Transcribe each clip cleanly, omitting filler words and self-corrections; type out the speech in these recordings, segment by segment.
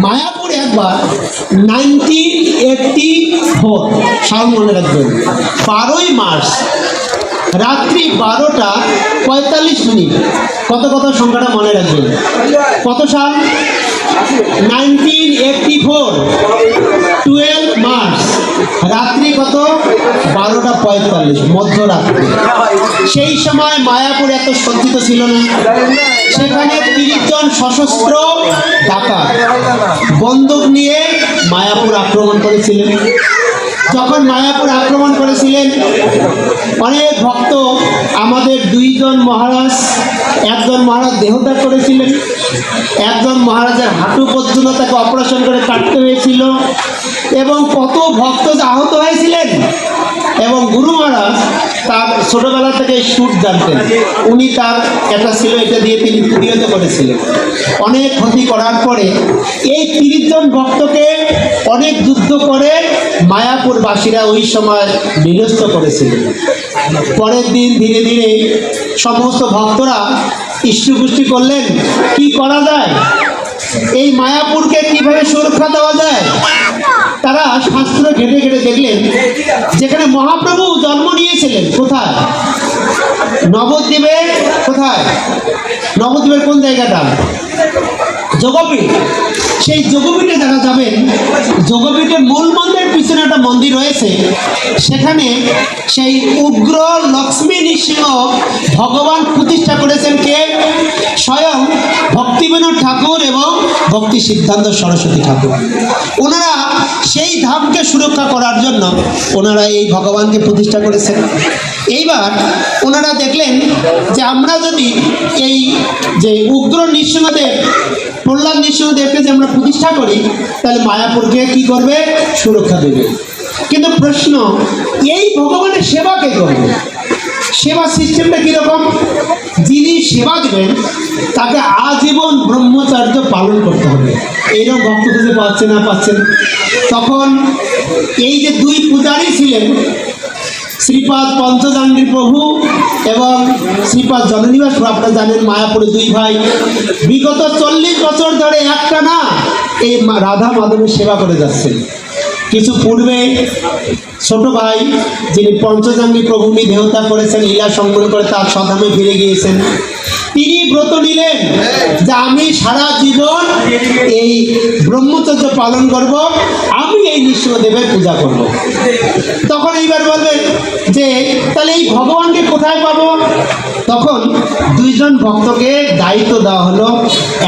মায়াপুর একবার 1984 সাল মনে রাখবেন, 12ই মার্চ রাত্রি 12:45। কত সংখ্যাটা মনে রাখবেন, কত সাল? 1984 12 মার্চ রাত্রি কত? 12:45 মধ্যরাত্রি। সেই সময় মায়াপুর এত সজ্জিত ছিল না। সেখানে 30 জন সশস্ত্র ডাকাত বন্দুক নিয়ে মায়াপুর আক্রমণ করেছিলেন। যখন মায়াপুর আক্রমণ করেছিলেন, অনেক ভক্ত, আমাদের 2 জন মহারাজ, একজন মহারাজ দেহত্যাগ করেছিলেন, একজন মহারাজের হাঁটু পর্যন্ত তাকে অপারেশন করে কাটতে হয়েছিল, এবং কত ভক্ত আহত হয়েছিলেন। এবং গুরু মহারাজ তার ছোটবেলা থেকে সুর জানতেন, উনি তার এটা ছিল, এটা দিয়ে তিনি প্রতিহত করেছিলেন। অনেক ক্ষতি করার পরে এই 30 জন ভক্তকে অনেক যুদ্ধ করে মায়াপুরবাসীরা ওই সময় নিরস্ত করেছিলেন। পরের দিন ধীরে ধীরে সমস্ত ভক্তরা ইষ্টপুষ্টি করলেন, কি করা যায়, এই মায়াপুরকে কিভাবে সুরক্ষা দেওয়া যায়। তারা শাস্ত্র ঘেটে ঘেটে দেখলেন, যেখানে মহাপ্রভু জন্ম নিয়েছিলেন, কোথায়? নবদ্বীপে। কোথায়? নবদ্বীপের কোন জায়গাটা? যোগপীঠ। সেই যোগপীঠে দেখা যাবেন, যোগপীঠের মূল মন্দিরের পিছনে একটা মন্দির রয়েছে। সেখানে সেই উগ্র লক্ষ্মী নৃসিংহ ভগবান প্রতিষ্ঠা করেছেন কে? স্বয়ং ভক্তিবিনোদ ঠাকুর এবং ভক্তি সিদ্ধান্ত সরস্বতী ঠাকুর। ওনারা সেই ধামকে সুরক্ষা করার জন্য ওনারা এই ভগবানকে প্রতিষ্ঠা করেছেন। এইবার ওনারা দেখলেন যে আমরা যদি এই যে উগ্র নৃসিংহদেব, প্রহ্লাদ নৃসিংহদেবকে যে আমরা প্রতিষ্ঠা করি, তাহলে মায়াপুরকে কি করবে? সুরক্ষা দেবে। কিন্তু প্রশ্ন, এই ভগবানের সেবা কে করবে? সেবা সিস্টেমটা কীরকম? যিনি সেবা দেবেন তাকে আজীবন ব্রহ্মচর্য পালন করতে হবে। এইরকম ভক্ত খুঁজে পাচ্ছেন। তখন এই যে 2 পূজারী ছিলেন, শ্রীপাদ পঞ্চজাঙ্গির প্রভু এবং শ্রীপাদ জননিবাস প্রভু, আপনারা জানেন মায়াপুরে 2 ভাই বিগত 40 বছর ধরে একটানা এই রাধা মাধবের সেবা করে যাচ্ছেন। কিছু পূর্বে ছোট ভাই যিনি পঞ্চজাঙ্গি প্রভু, উনি দেহত্যাগ করেছেন, লীলা সংবরণ করে তার স্বধামে ফিরে গিয়েছেন। তিনি ব্রত নিলেন যে আমি সারা জীবন এই ব্রহ্মচর্য পালন করব, আমি এই নৃসিংহদেবের পূজা করব। তখন এইবার বলবেন যে তাহলে এই ভগবানকে কোথায় পাবো? তখন 2 জন ভক্তকে দায়িত্ব দেওয়া হলো।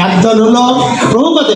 একজন হলো প্রভুপাদ